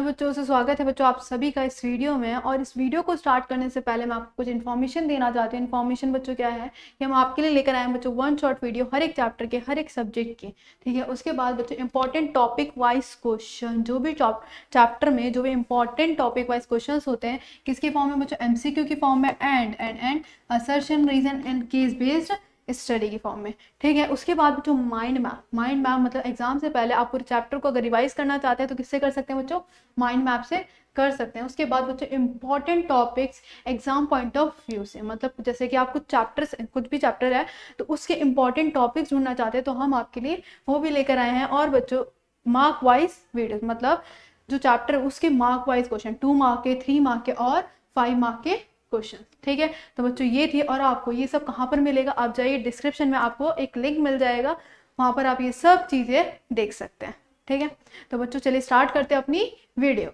Hello बच्चों, से स्वागत है बच्चों आप सभी का इस वीडियो में। और इस वीडियो को स्टार्ट करने से पहले मैं आपको कुछ इन्फॉर्मेशन देना चाहती हूँ। इन्फॉर्मेशन बच्चों क्या है कि हम आपके लिए लेकर आए हैं बच्चों वन शॉट वीडियो हर एक चैप्टर के, हर एक सब्जेक्ट के। ठीक है, उसके बाद बच्चों इंपॉर्टेंट टॉपिक वाइज क्वेश्चन, जो भी चैप्टर में जो भी इंपॉर्टेंट टॉपिक वाइज क्वेश्चन होते हैं किसके फॉर्म में बच्चों, एमसीक्यू की फॉर्म में, and assertion, reason and case based study की फॉर्म में। ठीक है, उसके बाद बच्चों माइंड मैप मतलब एग्जाम से पहले आप पूरे चैप्टर को अगर रिवाइज करना चाहते हैं तो किससे कर सकते हैं बच्चों, माइंड मैप से कर सकते हैं। उसके बाद बच्चों important topics exam point of view से, मतलब जैसे कि आप कुछ भी चैप्टर है तो उसके इंपॉर्टेंट टॉपिक्स ढूंढना चाहते हैं तो हम आपके लिए वो भी लेकर आए हैं। और बच्चों मार्क वाइज वीडियो, मतलब जो चैप्टर उसके मार्क वाइज क्वेश्चन, 2 मार्क के, 3 मार्क के और 5 मार्क के क्वेश्चन। ठीक है, तो बच्चों ये थी। और आपको ये सब कहाँ पर मिलेगा, आप जाइए डिस्क्रिप्शन में आपको एक लिंक मिल जाएगा, वहां पर आप ये सब चीजें देख सकते हैं। ठीक है, तो बच्चों चलिए स्टार्ट करते हैं अपनी वीडियो।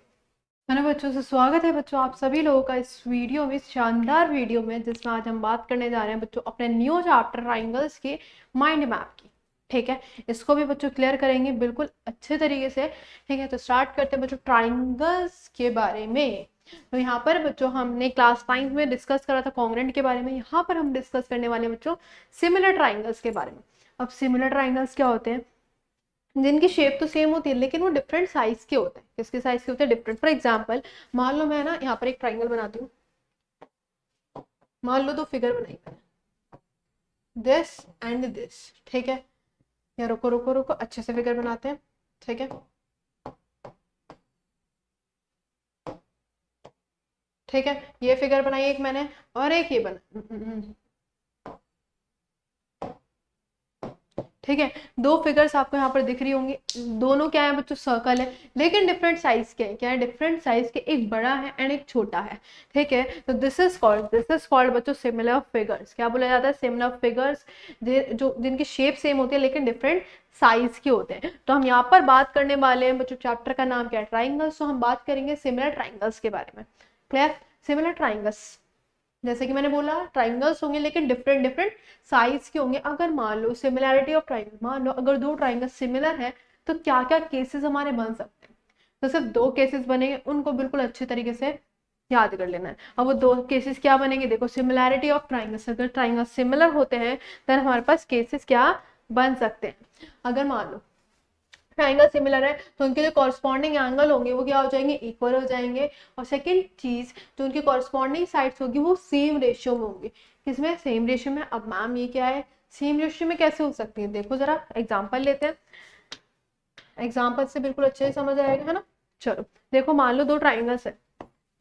हेलो बच्चों, से स्वागत है बच्चों आप सभी लोगों का इस वीडियो में, इस शानदार वीडियो में, जिसमें आज हम बात करने जा रहे हैं बच्चों अपने न्यू चैप्टर ट्राइंगल्स के माइंड मैप की। ठीक है, इसको भी बच्चों क्लियर करेंगे बिल्कुल अच्छे तरीके से। ठीक है, तो स्टार्ट करते हैं बच्चों ट्राइंगल्स के बारे में। तो यहाँ पर बच्चों हमने क्लास 9 में डिस्कस करा था कॉन्ग्रेंट के बारे में, यहाँ पर हम डिस्कस करने वाले हैं बच्चों सिमिलर ट्राइंगल्स के बारे में। अब सिमिलर ट्राइंगल्स क्या होते हैं, जिनकी शेप तो सेम होती है लेकिन वो डिफरेंट साइज के होते हैं। किसके साइज के होते हैं, डिफरेंट। फॉर एग्जांपल मान लो मैं ना यहाँ पर एक ट्राइंगल बनाती हूँ, मान लो 2 फिगर बनाई मैंने, दिस एंड दिस। ठीक है, या रुको रुको रुको अच्छे से फिगर बनाते हैं। ठीक है, ठीक है, ये फिगर बनाई एक मैंने और एक ये बना। ठीक है, 2 फिगर्स आपको यहाँ पर दिख रही होंगी, दोनों क्या है बच्चों, सर्कल है लेकिन डिफरेंट साइज के हैं। क्या है, डिफरेंट साइज के, एक बड़ा है एंड एक छोटा है। ठीक है, तो दिस इज कॉल्ड बच्चों सिमिलर फिगर्स। क्या बोला जाता है, सिमिलर फिगर्स, जो जिनकी शेप सेम होती है लेकिन डिफरेंट साइज के होते हैं। तो हम यहाँ पर बात करने वाले हैं बच्चों, चैप्टर का नाम क्या है, ट्राइंगल्स। तो हम बात करेंगे सिमिलर ट्राइंगल्स के बारे में। क्लियर, सिमिलर ट्राइंगल्स जैसे कि मैंने बोला ट्राइंगल्स होंगे लेकिन डिफरेंट डिफरेंट साइज के होंगे। अगर मान लो सिमिलैरिटी ऑफ ट्राइंगल, मान लो अगर 2 ट्राइंगल सिमिलर है तो क्या क्या केसेस हमारे बन सकते हैं। तो सिर्फ 2 केसेस बनेंगे, उनको बिल्कुल अच्छे तरीके से याद कर लेना है। अब वो 2 केसेस क्या बनेंगे, देखो सिमिलैरिटी ऑफ ट्राइंगल्स, अगर ट्राइंगल सिमिलर होते हैं तो हमारे पास केसेस क्या बन सकते हैं। अगर मान लो ट्राइंगल सिमिलर है तो उनके जो कॉरस्पॉन्डिंग एंगल होंगे वो क्या हो जाएंगे, इक्वल हो जाएंगे। और सेकंड चीज, जो उनकी कॉरस्पॉन्डिंग साइड्स होगी वो सेम रेशियो में होंगी। किसमें, सेम रेशियो में। अब मैम ये क्या है, सेम रेशियो में कैसे हो सकती है, देखो जरा एग्जांपल लेते हैं, एग्जांपल से बिल्कुल अच्छे से समझ आएगा, है ना। चलो देखो, मान लो 2 ट्राइंगल्स है,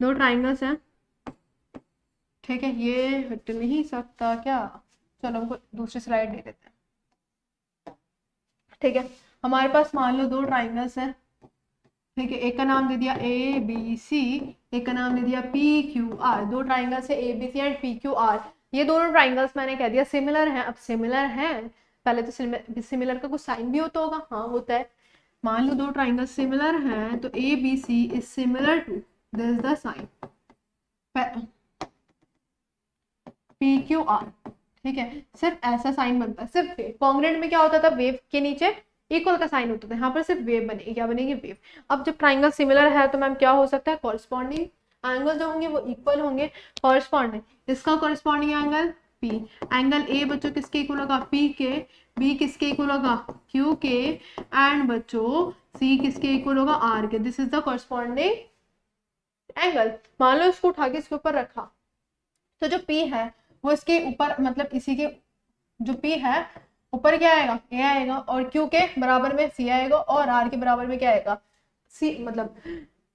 2 ट्राइंगल्स हैं। ठीक है, ये हट नहीं सकता क्या, चलो हमको दूसरी स्लाइड दे देते हैं। ठीक है, हमारे पास मान लो 2 ट्राइंगल्स हैं। ठीक है, एक का नाम दे दिया ए बी सी, एक का नाम दे दिया पी क्यू आर। 2 ट्राइंगल्स है A B C and P Q R. ये दोनों ट्राइंगल्स मैंने कह दिया सिमिलर हैं। अब सिमिलर हैं, पहले तो सिमिलर का कुछ साइन भी होता होगा, हाँ होता है। मान लो 2 ट्राइंगल्स सिमिलर हैं तो A B C is similar to, this is the sign, P Q R. ठीक है, सिर्फ ऐसा साइन बनता है। सिर्फ वेव, कॉन्ग्रेंट में क्या होता था, वेव के नीचे इक्वल का साइन होता था, यहाँ पर सिर्फ वेव बनेगी। क्या बनेगी, वेव। अब जब ट्राइंगल सिमिलर है तो मैम क्या हो सकता है, कॉरस्पॉन्डिंग एंगल जो होंगे वो इक्वल होंगे। कॉरस्पॉन्डिंग, इसका corresponding angle P, angle A बच्चों किसके इक्वल होगा, पी के, बी किसके इक्वल होगा, क्यू के, एंड बच्चों सी किसके इक्वल होगा, आर के। This is the corresponding angle. मान लो इसको उठा के इसके ऊपर रखा तो जो P है वो इसके ऊपर, मतलब इसी के जो P है ऊपर क्या आएगा, A आएगा, और Q के बराबर में C आएगा, और R के बराबर में क्या आएगा, C, मतलब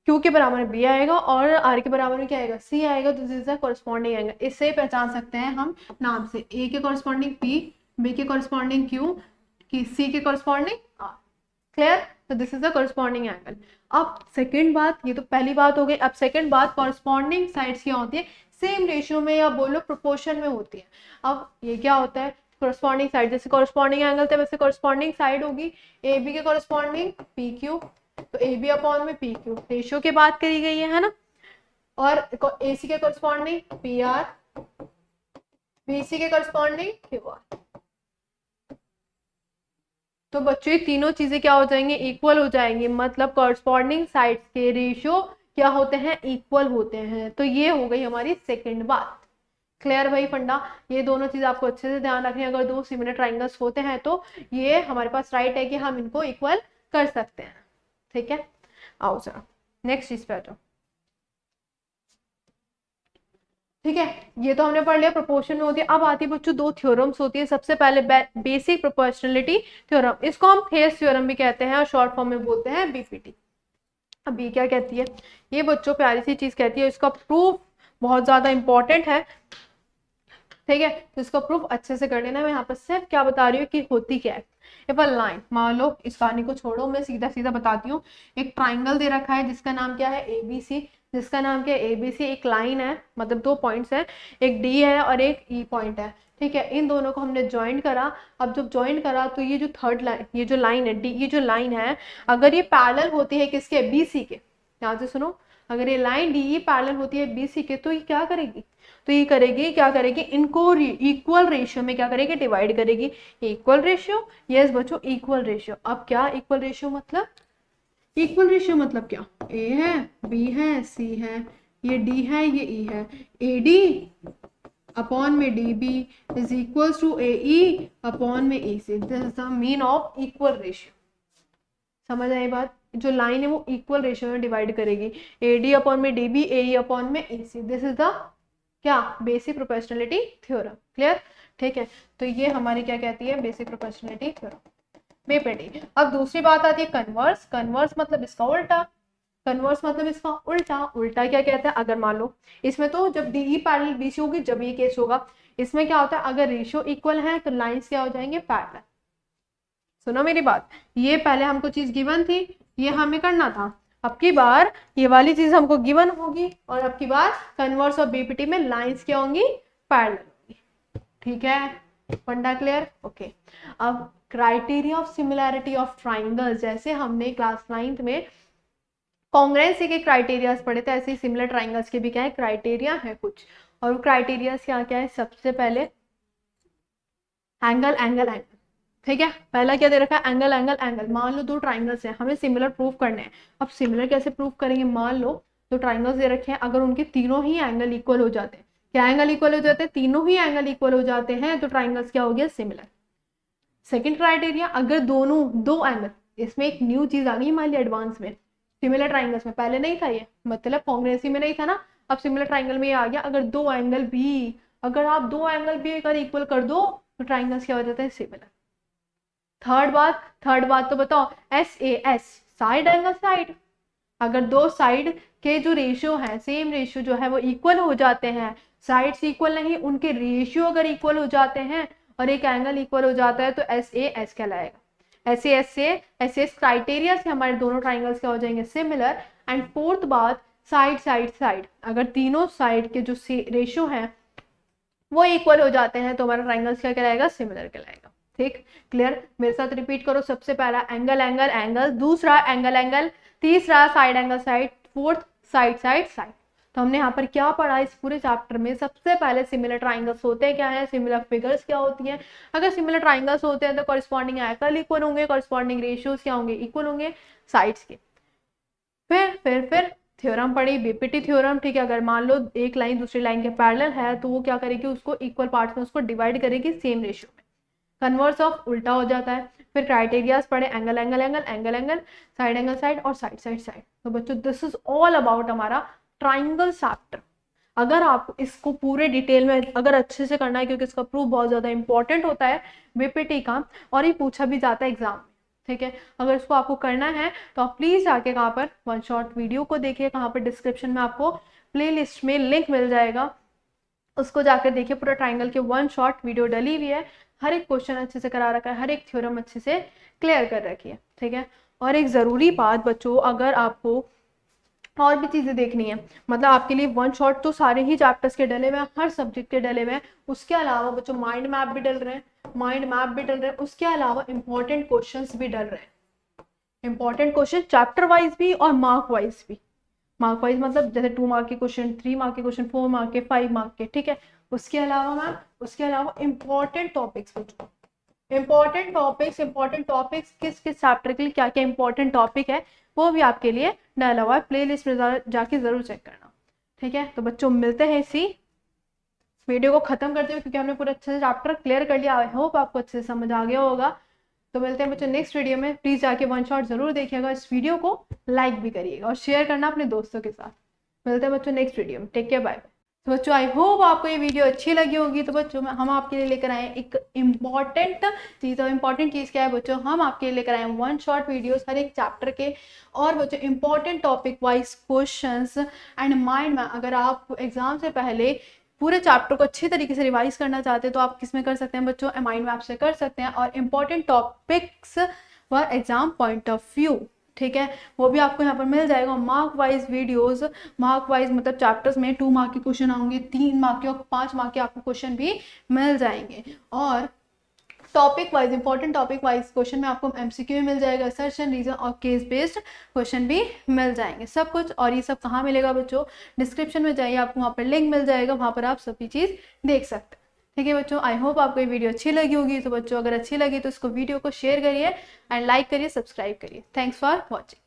Q के बराबर में B आएगा और R के बराबर में क्या आएगा, C आएगा। तो this is the corresponding angle. इससे पहचान सकते हैं हम नाम से, A के कॉरस्पॉन्डिंग P, B के कॉरस्पॉन्डिंग Q, C के कॉरस्पॉन्डिंग R। क्लियर, तो this is the corresponding angle. अब सेकंड बात, ये तो पहली बात हो गई। अब सेकंड बात, कॉरस्पॉन्डिंग साइड्स क्या होती है, सेम रेशियो में या बोलो प्रोपोर्शन में होती है। अब ये क्या होता है, कॉरस्पॉन्डिंग साइड, जैसे कॉरस्पॉन्डिंग एंगल थे वैसे कॉरस्पॉन्डिंग साइड होगी। ए बी के कॉरस्पॉन्डिंग पी क्यू, तो ए बी अपॉन में पी क्यू, रेशियो की बात करी गई है ना। और ए सी के corresponding P R, B C के कॉरस्पॉन्डिंग क्यू आर। तो बच्चों ये तीनों चीजें क्या हो जाएंगे, इक्वल हो जाएंगे, मतलब कॉरस्पॉन्डिंग साइड्स के रेशियो क्या होते हैं, इक्वल होते हैं। तो ये हो गई हमारी सेकंड बात। क्लियर भाई फंडा, ये दोनों चीज आपको अच्छे से ध्यान रखनी है। अगर दो सिमिलर ट्राइंगल्स होते हैं तो ये हमारे पास राइट है कि हम इनको इक्वल कर सकते हैं। ठीक है, आओ जरा नेक्स्ट चीज पे आ जाओ। ठीक है, ये तो हमने पढ़ लिया प्रोपोर्शन में होती है। अब आती है बच्चों दो थ्योरम्स होती है। सबसे पहले बेसिक प्रोपोर्शनलिटी थ्योरम, इसको हम थेस थ्योरम भी कहते हैं और शॉर्ट फॉर्म में बोलते हैं बीपीटी। अब ये क्या कहती है, ये बच्चों प्यारी सी चीज कहती है, इसका प्रूफ बहुत ज्यादा इंपॉर्टेंट है। ठीक है, तो इसका प्रूफ अच्छे से कर लेना। मैं यहाँ पर सिर्फ क्या बता रही हूँ कि होती क्या है। इफ अ लाइन, मान लो इस कहानी को छोड़ो, मैं सीधा सीधा बताती हूँ। एक ट्राइंगल दे रखा है जिसका नाम क्या है, एबीसी, जिसका नाम क्या है एबीसी। एक लाइन है, मतलब दो पॉइंट्स है, एक डी है और एक ई पॉइंट है। ठीक है, इन दोनों को हमने ज्वाइन करा। अब जब ज्वाइन करा तो ये जो थर्ड लाइन, ये जो लाइन है डी, ये जो लाइन है, अगर ये पैरेलल होती है किसके, बीसी के, ध्यान से सुनो, अगर ये लाइन डी ये पैरेलल होती है बीसी के, तो ये क्या करेगी, तो ये करेगी क्या करेगी, इनको इक्वल रेशियो में क्या करेगी, डिवाइड करेगी। इक्वल रेशियो, यस बच्चों इक्वल रेशियो। अब क्या इक्वल रेशियो मतलब, इक्वल रेशियो मतलब क्या, ए है, बी है, सी है, ये डी है, ये ई है, ए डी अपॉन में D B is equal to A E upon में A C. This is the mean of equal ratio. समझ आई बात, जो लाइन है वो इक्वल रेशियो में डिवाइड करेगी, ए डी अपॉन में डी बी, ए ई अपॉन में A C. This is the क्या, बेसिक प्रोपोर्शनलिटी थ्योरम। क्लियर, ठीक है, तो ये हमारी क्या कहती है, बेसिक प्रोपोर्शनलिटी थ्योरम बेपेटी। अब दूसरी बात आती है कन्वर्स। कन्वर्स मतलब इसका उल्टा, कन्वर्स मतलब इसका उल्टा। उल्टा क्या कहता है, अगर मान लो इसमें तो जब डी पैरेलल बीसी होगी जब ये केस होगा। इसमें क्या होता है, अगर रेशियो इक्वल है तो लाइंस क्या हो जाएंगे, पैरेलल। सुनो मेरी बात, ये पहले हमको चीज गिवन थी, ये हमें करना था। अब की बार ये वाली चीज हमको गिवन होगी और अब की बार कन्वर्स और बीपीटी में लाइंस क्या होंगी, पैरेलल होंगी। ठीक है, फंडा क्लियर, ओके। अब criteria of similarity of triangles, जैसे हमने क्लास 9th में कॉन्ग्रुएंसी के क्राइटेरियाज पढ़े थे, ऐसे ही सिमिलर ट्राइंगल्स के भी क्या है, क्राइटेरिया है कुछ। और क्राइटेरियाज क्या क्या है, सबसे पहले एंगल एंगल एंगल। ठीक है, पहला क्या दे रखा है, एंगल एंगल एंगल। मान लो दो ट्राइंगल्स हैं, हमें सिमिलर प्रूफ करने हैं। अब सिमिलर कैसे प्रूफ करेंगे, मान लो दो ट्राइंगल्स दे रखे हैं, अगर उनके तीनों ही एंगल इक्वल हो जाते हैं, क्या एंगल इक्वल हो जाते हैं, तीनों ही एंगल इक्वल हो जाते हैं, तो ट्राइंगल्स क्या हो गया, सिमिलर। सेकेंड क्राइटेरिया, अगर दोनों दो एंगल, इसमें एक न्यू चीज आ गई हमारे लिए एडवांस में, सिमिलर ट्राइंगल्स में पहले नहीं था ये, मतलब कांग्रेसी में नहीं था ना, अब सिमिलर ट्राइंगल में ये आ गया। अगर दो एंगल भी, अगर आप दो एंगल भी अगर इक्वल कर दो तो ट्राइंगल्स क्या हो जाता है, सिमिलर। थर्ड बात तो बताओ, S A S, side angle side. अगर दो साइड के जो रेशियो है, सेम रेशियो जो है वो इक्वल हो जाते हैं, साइड्स इक्वल नहीं, उनके रेशियो अगर इक्वल हो जाते हैं और एक एंगल इक्वल हो जाता है तो एस ए एस कहलाएगा। एस एस क्राइटेरिया से हमारे दोनों ट्राइंगल्स क्या हो जाएंगे, सिमिलर। एंड फोर्थ बात, साइड साइड साइड, अगर तीनों साइड के जो रेशियो है वो इक्वल हो जाते हैं तो हमारा ट्राइंगल्स क्या कहलाएगा, सिमिलर कहलाएगा। ठीक, क्लियर, मेरे साथ रिपीट करो। सबसे पहला एंगल एंगल एंगल, दूसरा एंगल एंगल, तीसरा side angle side, fourth side side side. तो हमने यहाँ पर क्या पढ़ा इस पूरे चैप्टर में, सबसे पहले सिमिलर ट्राइंगल्स होते क्या है, सिमिलर फिगर्स क्या होती हैं। अगर सिमिलर ट्राइंगल्स होते हैं तो कॉरस्पॉन्डिंग एंगल इक्वल होंगे, कॉरस्पॉन्डिंग रेशियोज क्या होंगे, इक्वल होंगे साइड्स के। फिर थ्योरम पढ़ी, बीपीटी थ्योरम। ठीक है, अगर मान लो एक लाइन दूसरी लाइन के पैरेलल है तो वो क्या करेगी, उसको इक्वल पार्ट्स में उसको डिवाइड करेगी सेम रेशियो में। कन्वर्स ऑफ उल्टा हो जाता है। फिर क्राइटेरियाज पढ़े, angle angle angle angle angle, side angle side और साइड साइड साइड। तो बच्चों दिस इज ऑल अबाउट हमारा ट्राइंगल चैप्टर। अगर आपको इसको पूरे डिटेल में अगर अच्छे से करना है, क्योंकि इसका प्रूफ बहुत ज्यादा इंपॉर्टेंट होता है बीपीटी का, और ये पूछा भी जाता है एग्जाम में। ठीक है, अगर इसको आपको करना है तो आप प्लीज जाके कहाँ पर वन शॉट वीडियो को देखिए, कहाँ पर डिस्क्रिप्शन में आपको प्लेलिस्ट में लिंक मिल जाएगा, उसको जाकर देखिए। पूरा ट्राइंगल के वन शॉट वीडियो डली हुई है, हर एक क्वेश्चन अच्छे से करा रखा है, हर एक थ्योरम अच्छे से क्लियर कर रखी है। ठीक है, और एक जरूरी बात बच्चों, अगर आपको और भी चीजें देखनी है, मतलब आपके लिए वन शॉट तो सारे ही चैप्टर्स के डले हुए हैं, हर सब्जेक्ट के डले हुए हैं, उसके अलावा बच्चों माइंड मैप भी डल रहे हैं, उसके अलावा इंपॉर्टेंट क्वेश्चंस भी डल रहे हैं। इंपॉर्टेंट क्वेश्चन चैप्टर वाइज भी और मार्क वाइज भी। मार्क वाइज मतलब जैसे 2 मार्क के क्वेश्चन, 3 मार्क के क्वेश्चन, 4 मार्क के, 5 मार्क के। ठीक है, उसके अलावा मैम, उसके अलावा इंपॉर्टेंट टॉपिक्स बच्चों, इंपॉर्टेंट टॉपिक्स किस किस चैप्टर के लिए क्या क्या इंपॉर्टेंट टॉपिक है वो भी आपके लिए डाला हुआ है, प्ले लिस्ट में जाके ज़रूर चेक करना। ठीक है, तो बच्चों मिलते हैं इसी वीडियो को ख़त्म करते हुए, क्योंकि हमने पूरा अच्छे से चैप्टर क्लियर कर लिया। आई होप आपको अच्छे से समझ आ गया होगा। तो मिलते हैं बच्चों नेक्स्ट वीडियो में। प्लीज़ जाके वन शॉट ज़रूर देखिएगा, इस वीडियो को लाइक भी करिएगा और शेयर करना अपने दोस्तों के साथ। मिलते हैं बच्चों नेक्स्ट वीडियो में। Take care, bye. तो बच्चों आई होप आपको ये वीडियो अच्छी लगी होगी। तो बच्चों हम आपके लिए लेकर आए एक इम्पॉर्टेंट चीज़, और इम्पॉर्टेंट चीज़ क्या है बच्चों, हम आपके लिए लेकर आए वन शॉट वीडियोस हर एक चैप्टर के, और बच्चों important topic wise questions and mind में। अगर आप एग्जाम से पहले पूरे चैप्टर को अच्छी तरीके से रिवाइज करना चाहते हैं तो आप किस में कर सकते हैं बच्चों, माइंड मैप से कर सकते हैं। और important topics for exam point of view, ठीक है, वो भी आपको यहाँ पर मिल जाएगा। Mark wise videos, mark wise मतलब चैप्टर्स में 2 मार्क के क्वेश्चन आएंगे, 3 मार्क के और 5 मार्क के आपको क्वेश्चन भी मिल जाएंगे। और topic wise, important topic wise question में आपको एमसीक्यू मिल जाएगा, सर्च एंड रीजन और केस बेस्ड क्वेश्चन भी मिल जाएंगे, सब कुछ। और ये सब कहाँ मिलेगा बच्चों, डिस्क्रिप्शन में जाइए, आपको वहाँ पर लिंक मिल जाएगा, वहाँ पर आप सभी चीज़ देख सकते हैं। ठीक है बच्चों, आई होप आपको ये वीडियो अच्छी लगी होगी। तो बच्चों अगर अच्छी लगी तो इसको वीडियो को शेयर करिए एंड लाइक करिए, सब्सक्राइब करिए। Thanks for watching.